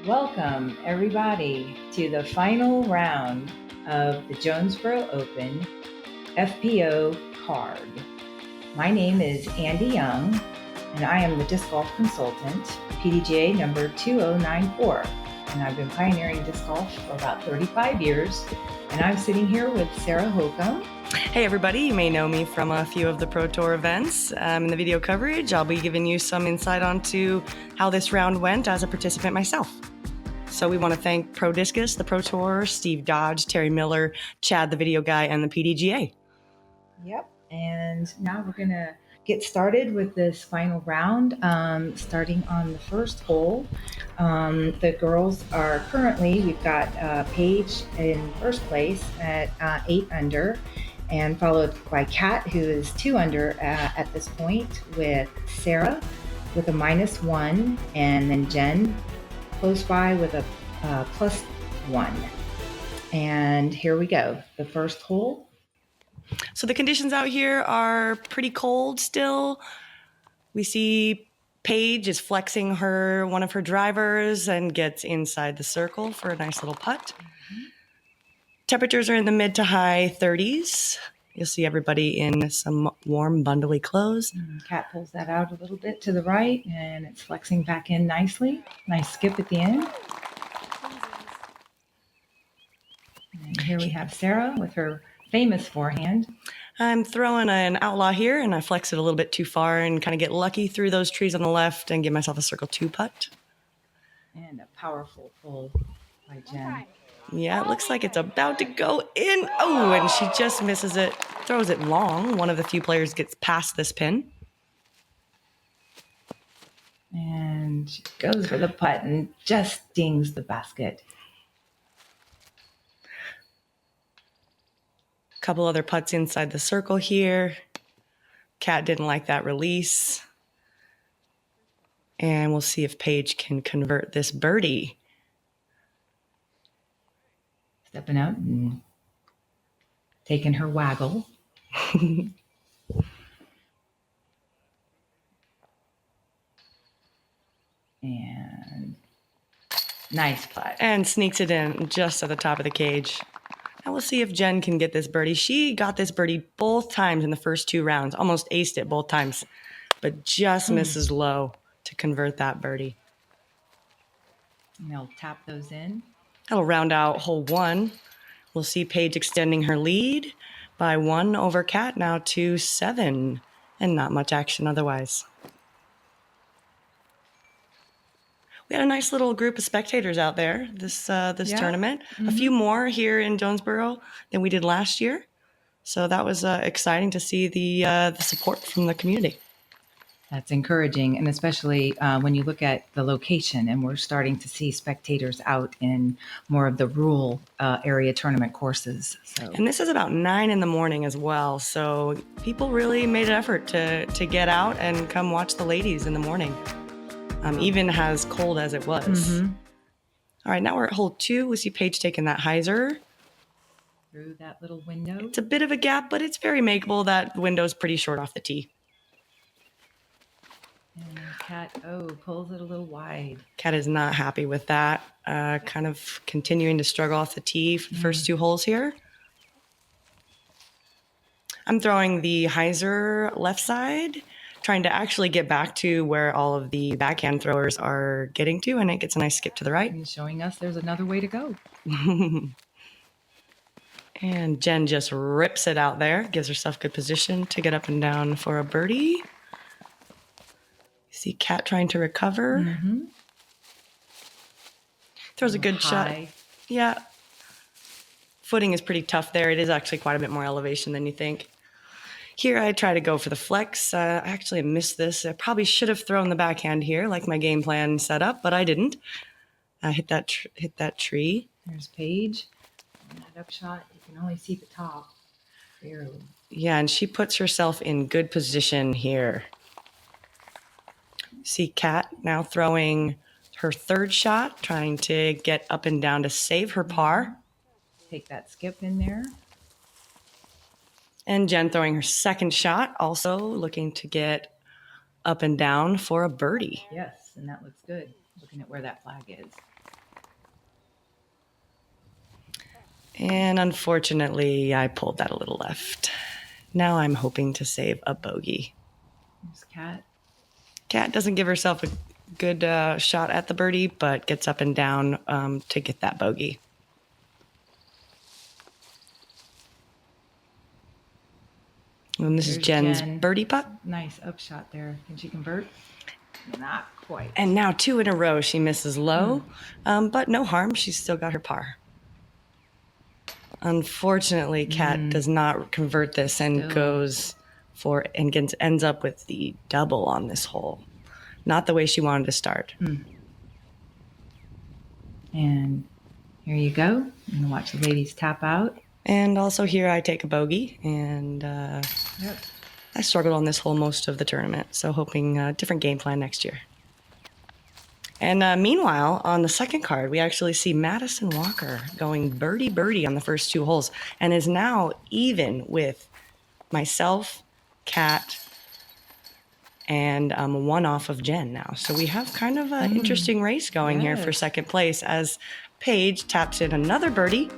Welcome, everybody, to the final round of the Jonesboro Open FPO card. My name is Andi Young, and I am the disc golf consultant, PDGA number 2094. And I've been pioneering disc golf for about 35 years. And I'm sitting here with Sarah Hokom. Hey everybody, you may know me from a few of the Pro Tour events. In the video coverage, I'll be giving you some insight onto how this round went as a participant myself. So we want to thank Prodiscus, the Pro Tour, Steve Dodge, Terry Miller, Chad, the video guy, and the PDGA. Yep, and now we're going to get started with this final round, starting on the first hole. The girls are currently, we've got Paige in first place at 8 under, and followed by Kat, who is 2 under at this point, with Sarah with a -1, and then Jen close by with a +1. And here we go, the first hole. So the conditions out here are pretty cold still. We see Paige is flexing one of her drivers and gets inside the circle for a nice little putt. Mm-hmm. Temperatures are in the mid to high 30s. You'll see everybody in some warm, bundly clothes. Kat pulls that out a little bit to the right, and it's flexing back in nicely. Nice skip at the end. And here we have Sarah with her famous forehand. I'm throwing an outlaw here, and I flex it a little bit too far and kind of get lucky through those trees on the left and give myself a circle 2 putt. And a powerful pull by Jen. Yeah, it looks like it's about to go in. Oh, and she just misses it, throws it long. One of the few players gets past this pin. And she goes for the putt and just dings the basket. Couple other putts inside the circle here. Kat didn't like that release. And we'll see if Paige can convert this birdie. Stepping out and taking her waggle. And nice putt. And sneaks it in just at the top of the cage. Now we'll see if Jen can get this birdie. She got this birdie both times in the first 2 rounds, almost aced it both times, but just misses low to convert that birdie. And they'll tap those in. That'll round out hole 1. We'll see Paige extending her lead by 1 over Kat, now to 7, and not much action otherwise. We had a nice little group of spectators out there this tournament. Mm-hmm. A few more here in Jonesboro than we did last year. So that was exciting to see the support from the community. That's encouraging, and especially when you look at the location, and we're starting to see spectators out in more of the rural area tournament courses. So. And this is about 9 in the morning as well, so people really made an effort to get out and come watch the ladies in the morning, even as cold as it was. Mm-hmm. All right, now we're at hole 2. We see Paige taking that hyzer. Through that little window. It's a bit of a gap, but it's very makeable. That window's pretty short off the tee. And Kat, pulls it a little wide. Kat is not happy with that. Kind of continuing to struggle off the tee for the first 2 holes here. I'm throwing the hyzer left side, trying to actually get back to where all of the backhand throwers are getting to, and it gets a nice skip to the right. And showing us there's another way to go. And Jen just rips it out there, gives herself good position to get up and down for a birdie. See Kat trying to recover. Mm-hmm. Throws a good shot. Yeah. Footing is pretty tough there. It is actually quite a bit more elevation than you think. Here I try to go for the flex. I actually missed this. I probably should have thrown the backhand here like my game plan set up, but I didn't. I hit that tree. There's Paige. On that up shot, you can only see the top. Barely. Yeah, and she puts herself in good position here. See Kat now throwing her 3rd shot, trying to get up and down to save her par. Take that skip in there. And Jen throwing her 2nd shot, also looking to get up and down for a birdie. Yes, and that looks good, looking at where that flag is. And unfortunately, I pulled that a little left. Now I'm hoping to save a bogey. There's Cat. Cat doesn't give herself a good shot at the birdie, but gets up and down to get that bogey. And this is Jen's birdie putt. Nice upshot there. Can she convert? Not quite. And now 2 in a row. She misses low, but no harm. She's still got her par. Unfortunately, Cat does not convert this and goes for and ends up with the double on this hole. Not the way she wanted to start. And here you go. I'm going to watch the ladies tap out. And also here I take a bogey, and I struggled on this hole most of the tournament, so hoping a different game plan next year. And meanwhile, on the second card, we actually see Madison Walker going birdie on the first 2 holes, and is now even with myself, Kat, and 1 off of Jen now. So we have kind of an interesting race going here for second place as Paige taps in another birdie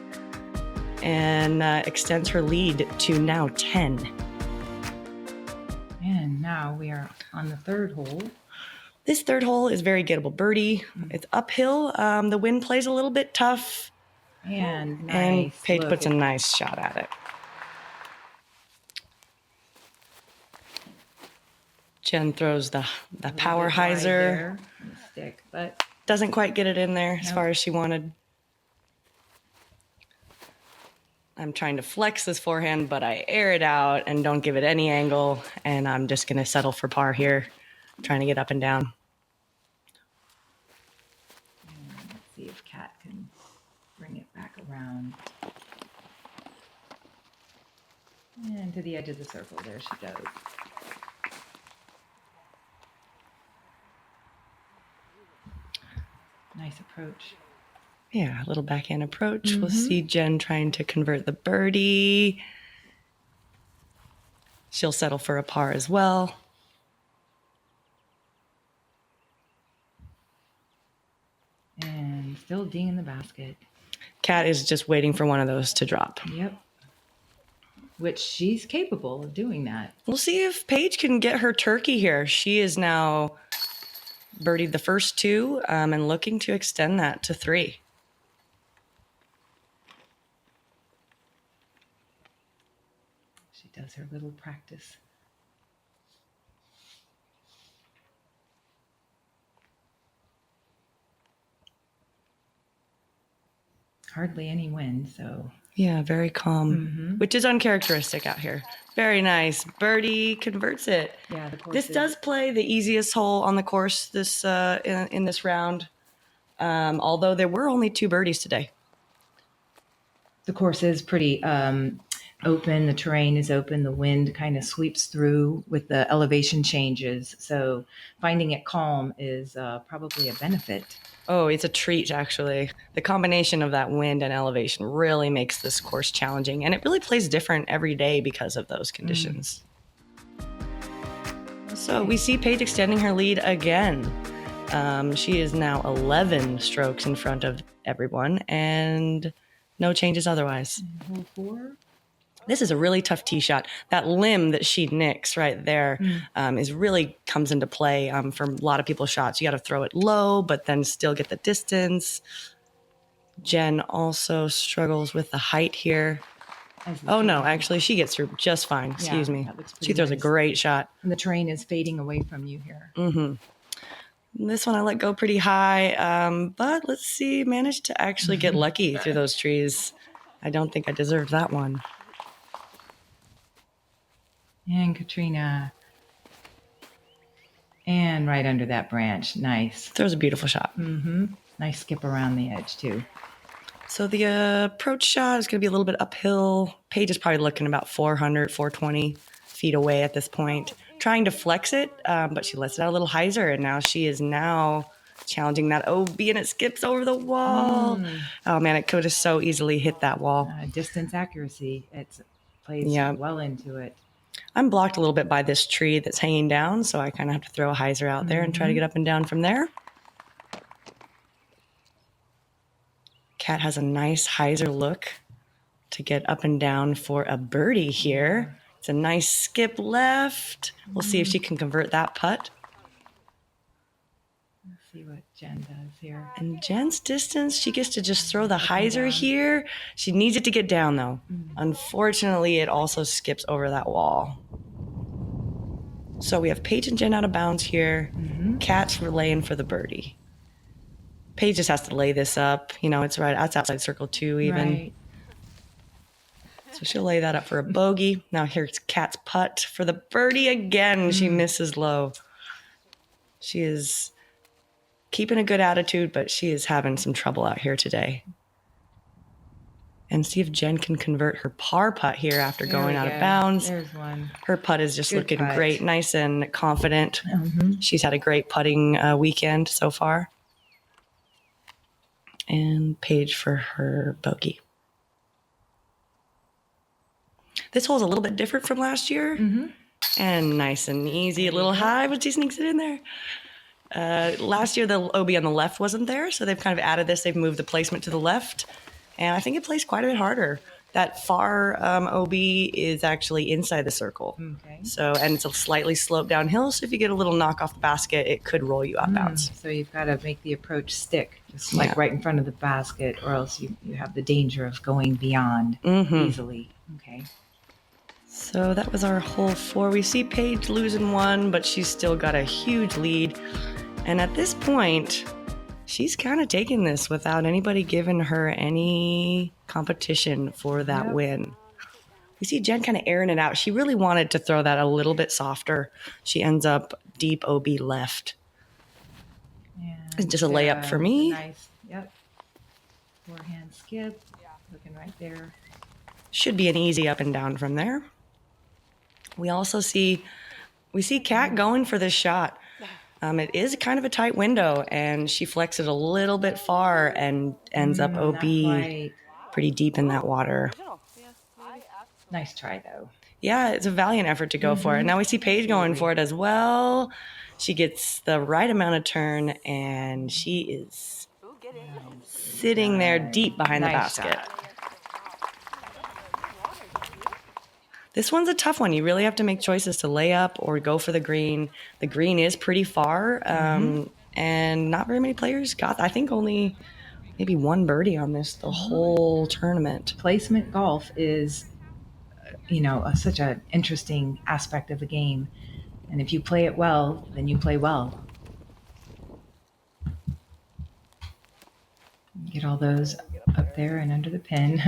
and extends her lead to now 10. And now we are on the third hole. This third hole is very gettable birdie. It's uphill. The wind plays a little bit tough. And Paige puts a nice shot at it. Jen throws the power hyzer. Stick, but doesn't quite get it in there as far as she wanted. I'm trying to flex this forehand, but I air it out and don't give it any angle. And I'm just going to settle for par here, trying to get up and down. Let's see if Kat can bring it back around. And to the edge of the circle. There she goes. Nice approach. Yeah, a little backhand approach. We'll see Jen trying to convert the birdie. She'll settle for a par as well. And still dinging the basket. Kat is just waiting for one of those to drop. Yep. Which she's capable of doing that. We'll see if Paige can get her turkey here. She is now birdied the first 2 and looking to extend that to 3. She does her little practice. Hardly any wind, so. Yeah, very calm, which is uncharacteristic out here. Very nice. Birdie converts it. Yeah, the course this does play the easiest hole on the course this in this round, although there were only 2 birdies today. The course is pretty open. The terrain is open. The wind kind of sweeps through with the elevation changes. So finding it calm is probably a benefit. Oh, it's a treat, actually. The combination of that wind and elevation really makes this course challenging, and it really plays different every day because of those conditions. So we see Paige extending her lead again. She is now 11 strokes in front of everyone, and no changes otherwise. Hole 4. This is a really tough tee shot. That limb that she nicks right there is really comes into play for a lot of people's shots. You got to throw it low, but then still get the distance. Jen also struggles with the height here. Oh, no, actually, she gets through just fine. Excuse me. She throws a great shot. And the terrain is fading away from you here. This one I let go pretty high, but let's see, managed to actually get lucky through those trees. I don't think I deserved that one. And Catrina. And right under that branch. Nice. Throws a beautiful shot. Nice skip around the edge, too. So the approach shot is going to be a little bit uphill. Paige is probably looking about 400, 420 feet away at this point. Trying to flex it, but she lets it out a little hyzer, and now she is challenging that OB, and it skips over the wall. Oh, man, it could have so easily hit that wall. Distance accuracy. It plays well into it. I'm blocked a little bit by this tree that's hanging down, so I kind of have to throw a hyzer out there and try to get up and down from there. Kat has a nice hyzer look to get up and down for a birdie here. It's a nice skip left. We'll see if she can convert that putt. Let's see what Jen does here. And Jen's distance, she gets to just throw the hyzer here. She needs it to get down, though. Unfortunately, it also skips over that wall. So we have Paige and Jen out of bounds here. Kat's relaying for the birdie. Paige just has to lay this up. You know, it's right. That's outside circle 2 even. Right. So she'll lay that up for a bogey. Now here's Kat's putt for the birdie again. She misses low. She is keeping a good attitude, but she is having some trouble out here today. And see if Jen can convert her par putt here after going out of bounds. There's one. Her putt is just Good looking putt. great, nice and confident. She's had a great putting weekend so far. And Paige for her bogey. This hole's a little bit different from last year. And nice and easy, a little high, but she sneaks it in there. Last year, the OB on the left wasn't there, so they've kind of added this. They've moved the placement to the left. And I think it plays quite a bit harder. That far OB is actually inside the circle. Okay. So, and it's a slightly sloped downhill. So if you get a little knock off the basket, it could roll you out bounds. So you've got to make the approach stick, just like right in front of the basket, or else you have the danger of going beyond easily. Okay. So that was our hole 4. We see Paige losing 1, but she's still got a huge lead. And at this point, she's kind of taking this without anybody giving her any competition for that win. We see Jen kind of airing it out. She really wanted to throw that a little bit softer. She ends up deep OB left. It's just a layup for me. Nice. Yep. Forehand skip. Looking right there. Should be an easy up and down from there. We also see Kat going for this shot. It is kind of a tight window, and she flexes it a little bit far and ends up OB pretty deep in that water. Nice try, though. Yeah, it's a valiant effort to go for it. Now we see Paige going for it as well. She gets the right amount of turn, and she is sitting there deep behind the basket. This one's a tough one. You really have to make choices to lay up or go for the green. The green is pretty far, and not very many players got, I think only maybe 1 birdie on this the whole tournament. Placement golf is, such an interesting aspect of the game. And if you play it well, then you play well. Get all those up there and under the pin.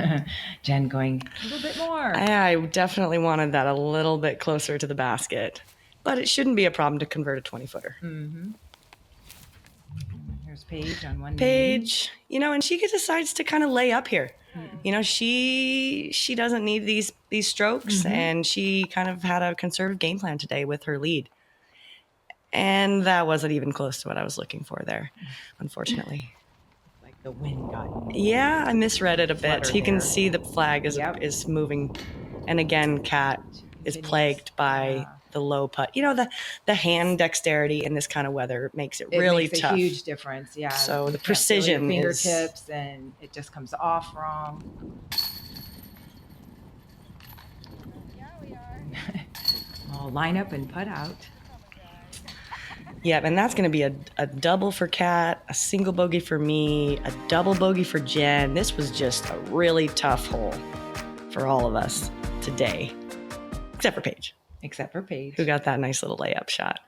Jen going a little bit more. I definitely wanted that a little bit closer to the basket, but it shouldn't be a problem to convert a 20-footer. Here's Paige on one Paige, and she decides to kind of lay up here. She doesn't need these strokes, and she kind of had a conservative game plan today with her lead. And that wasn't even close to what I was looking for there, unfortunately. The wind got Yeah, I misread it a bit. You can see the flag is moving. And again, Kat is plagued by the low putt. The hand dexterity in this kind of weather makes it really makes tough. A huge difference, yeah. So the You precision can't feel your is fingertips, and it just comes off wrong. Yeah, we are. I'll line up and putt out. Yeah, and that's going to be a double for Kat, a single bogey for me, a double bogey for Jen. This was just a really tough hole for all of us today, except for Paige, who got that nice little layup shot.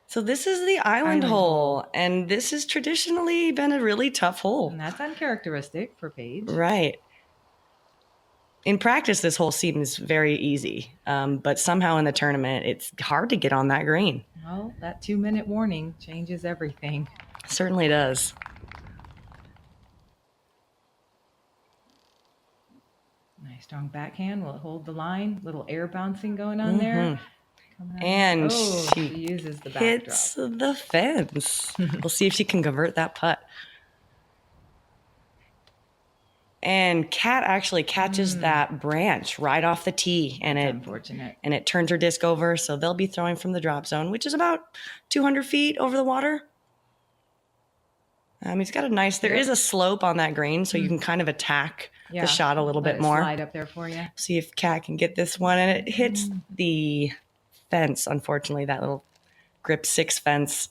So this is the island hole, and this has traditionally been a really tough hole. And that's uncharacteristic for Paige. Right. In practice, this hole seems very easy, but somehow in the tournament, it's hard to get on that green. Well, that 2-minute warning changes everything. Certainly does. Nice strong backhand. Will it hold the line? Little air bouncing going on there. And she uses the backdrop. Hits the fence. We'll see if she can convert that putt. And Kat actually catches that branch right off the tee, and unfortunate. And it turns her disc over. So they'll be throwing from the drop zone, which is about 200 feet over the water. It's got a nice. There is a slope on that green, so you can kind of attack the shot a little Let bit it more. slide up there for you. See if Kat can get this one. And it hits the fence, unfortunately, that little grip 6 fence.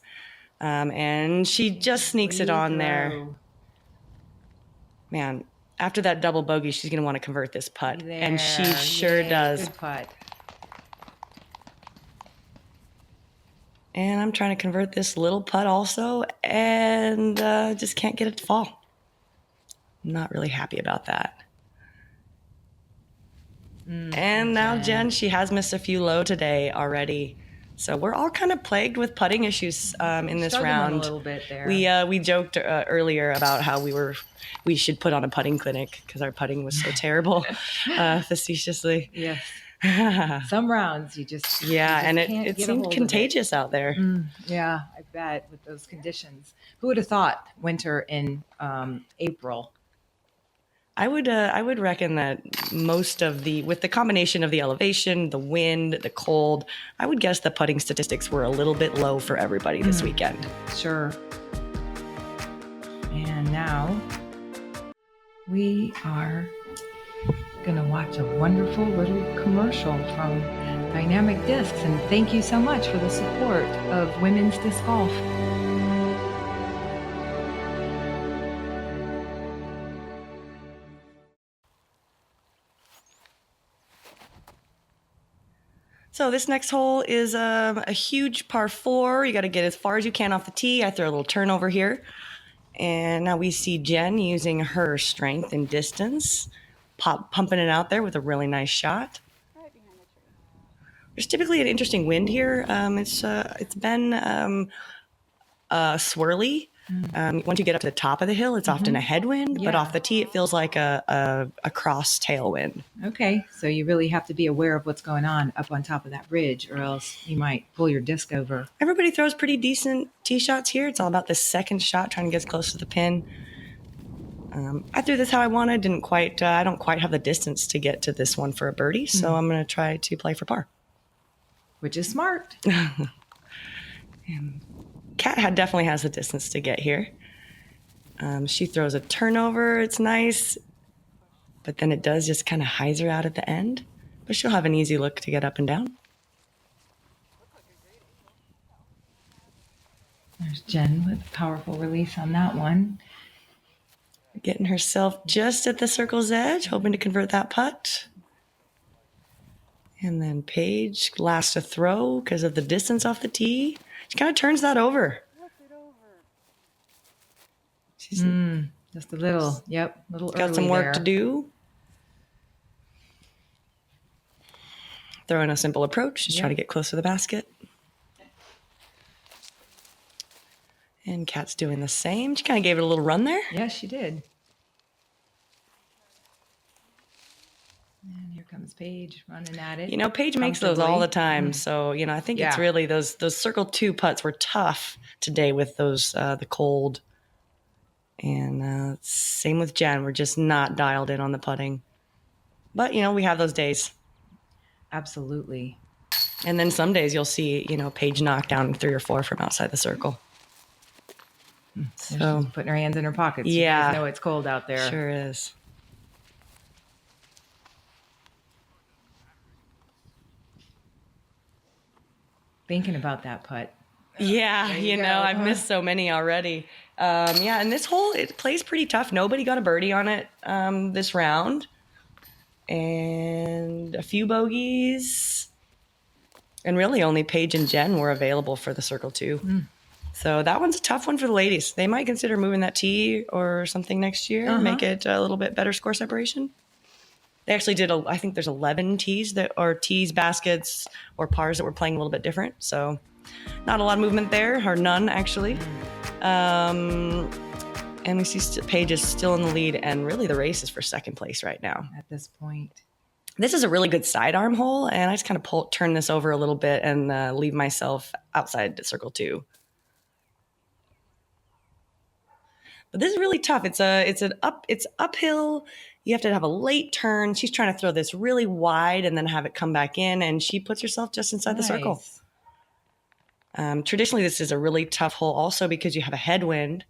And she just sneaks it on there. Man, after that double bogey, she's going to want to convert this putt. And she sure does. Good putt. And I'm trying to convert this little putt also, and just can't get it to fall. I'm not really happy about that. And now Jen, she has missed a few low today already. So we're all kind of plagued with putting issues in this round. A little bit there. We joked earlier about how we should put on a putting clinic because our putting was so terrible, facetiously. Yes. Some rounds you just it seemed contagious out there. Yeah, I bet with those conditions. Who would have thought winter in April? I would reckon that with the combination of the elevation, the wind, the cold, I would guess the putting statistics were a little bit low for everybody this weekend. Sure. And now we are going to watch a wonderful little commercial from Dynamic Discs, and thank you so much for the support of women's disc golf. So this next hole is a huge par 4. You got to get as far as you can off the tee. I throw a little turnover here. And now we see Jen using her strength and distance, pumping it out there with a really nice shot. Right behind the tree. There's typically an interesting wind here. It's been swirly. Once you get up to the top of the hill, it's often a headwind, but off the tee, it feels like a cross tailwind. Okay, so you really have to be aware of what's going on up on top of that ridge, or else you might pull your disc over. Everybody throws pretty decent tee shots here. It's all about the second shot, trying to get as close to the pin. I threw this how I wanted. I don't quite have the distance to get to this one for a birdie, so I'm going to try to play for par. Which is smart. And Kat definitely has the distance to get here. She throws a turnover. It's nice. But then it does just kind of hyzer out at the end. But she'll have an easy look to get up and down. There's Jen with a powerful release on that one. Getting herself just at the circle's edge, hoping to convert that putt. And then Paige, last to throw because of the distance off the tee. She kind of turns that over. Flip it over. She's just a little, little got some work to do. Throwing a simple approach, just trying to get close to the basket. And Kat's doing the same. She kind of gave it a little run there. Yes, she did. And here comes Paige running at it. Paige makes those all the time. So, I think it's really those circle 2 putts were tough today with those, the cold. And same with Jen. We're just not dialed in on the putting. But, we have those days. Absolutely. And then some days you'll see, Paige knock down 3 or 4 from outside the circle. So putting her hands in her pockets. Yeah. You guys know it's cold out there. Sure is. Thinking about that putt. Yeah, I've missed so many already. And this hole, it plays pretty tough. Nobody got a birdie on it this round. And a few bogeys. And really only Paige and Jen were available for the circle 2. So that one's a tough one for the ladies. They might consider moving that tee or something next year, make it a little bit better score separation. They actually did, I think there's 11 tees baskets, or pars that were playing a little bit different. So not a lot of movement there, or none actually. And we see Paige is still in the lead, and really the race is for second place right now. At this point. This is a really good sidearm hole, and I just kind of turn this over a little bit and leave myself outside the circle 2. But this is really tough. It's uphill. You have to have a late turn. She's trying to throw this really wide and then have it come back in, and she puts herself just inside the circle. Traditionally, this is a really tough hole also because you have a headwind,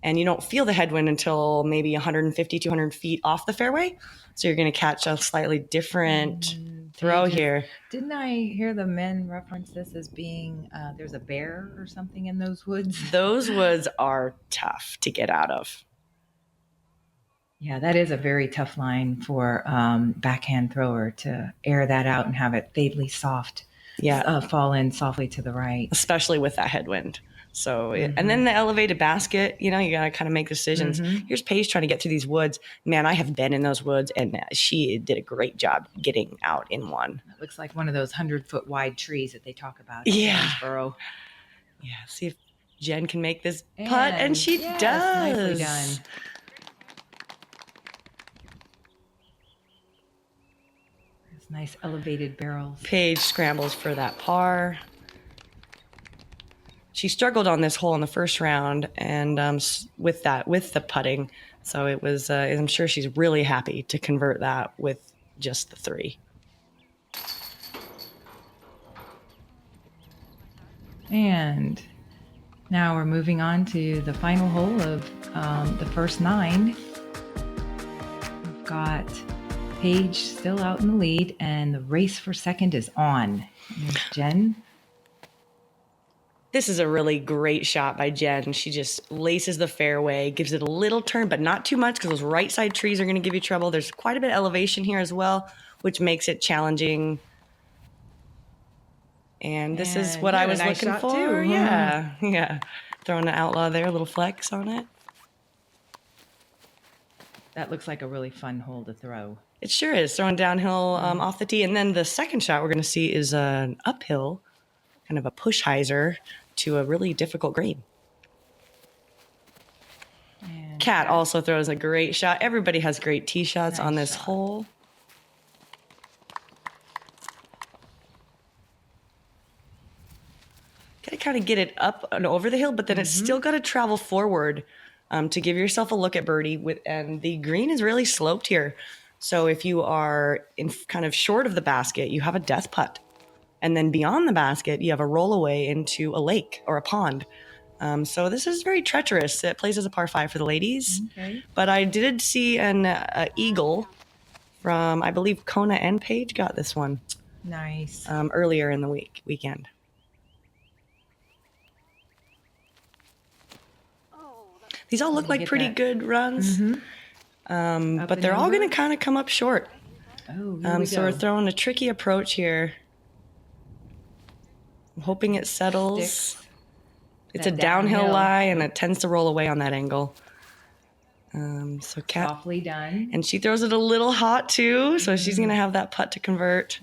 and you don't feel the headwind until maybe 150, 200 feet off the fairway. So you're going to catch a slightly different throw here. Didn't I hear the men reference this as being there's a bear or something in those woods? Those woods are tough to get out of. Yeah, that is a very tough line for backhand thrower to air that out and have it fatally soft. Yeah, fall in softly to the right, especially with that headwind. So, and then the elevated basket, you got to kind of make decisions. Here's Paige trying to get through these woods. Man, I have been in those woods, and she did a great job getting out in one. It looks like one of those 100-foot wide trees that they talk about. Yeah. Jonesboro. Yeah. See if Jen can make this putt, and she does. Nicely done. There's nice elevated barrels. Paige scrambles for that par. She struggled on this hole in the first round, and with the putting. So it was. I'm sure she's really happy to convert that with just the 3. And now we're moving on to the final hole of the first 9. We've got Paige still out in the lead, and the race for second is on. Here's Jen. This is a really great shot by Jen. She just laces the fairway, gives it a little turn, but not too much because those right side trees are going to give you trouble. There's quite a bit of elevation here as well, which makes it challenging. And this is what I was looking for. Too. Yeah. Throwing an outlaw there, a little flex on it. That looks like a really fun hole to throw. It sure is, throwing downhill off the tee. And then the second shot we're going to see is an uphill, kind of a push hyzer to a really difficult green. And Kat also throws a great shot. Everybody has great tee shots on this hole. Got to kind of get it up and over the hill, but then it's still got to travel forward to give yourself a look at birdie. And the green is really sloped here. So if you are in kind of short of the basket, you have a death putt. And then beyond the basket, you have a rollaway into a lake or a pond. So this is very treacherous. It plays as a par 5 for the ladies. Okay. But I did see an eagle from, I believe, Kona and Paige got this one. Nice. Earlier in the weekend. These all look like pretty good runs. But they're all going to kind of come up short. So we're throwing a tricky approach here. I'm hoping it settles. Sticks. It's a downhill lie, and it tends to roll away on that angle. So Kat, softly done. And she throws it a little hot too, so she's going to have that putt to convert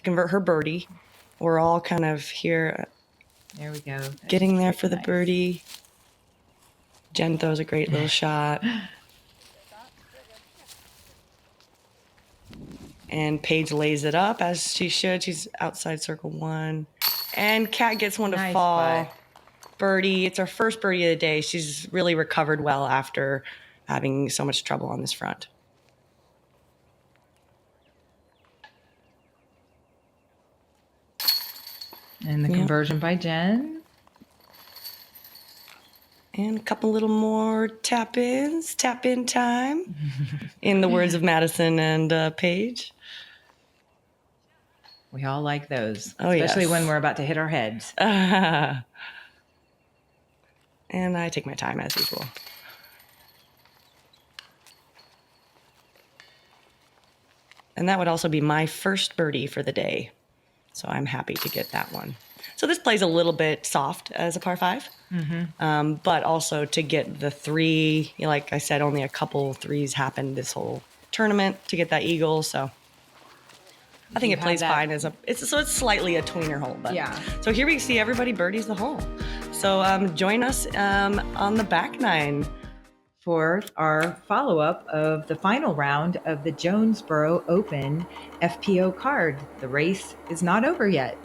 her birdie. We're all kind of here. There we go. Getting there for the birdie. Jen throws a great little shot. And Paige lays it up as she should. She's outside circle 1. And Kat gets one to fall. Birdie. It's our first birdie of the day. She's really recovered well after having so much trouble on this front. And the conversion by Jen. And a couple little more tap in time, in the words of Madison and Paige. We all like those, especially when we're about to hit our heads. And I take my time as usual. And that would also be my first birdie for the day. So I'm happy to get that one. So this plays a little bit soft as a par 5. But also to get the 3, like I said, only a couple 3s happened this whole tournament to get that eagle. So I think it plays fine it's slightly a tweener hole. But so here we see everybody birdies the hole. So join us on the back 9 for our follow-up of the final round of the Jonesboro Open FPO card. The race is not over yet.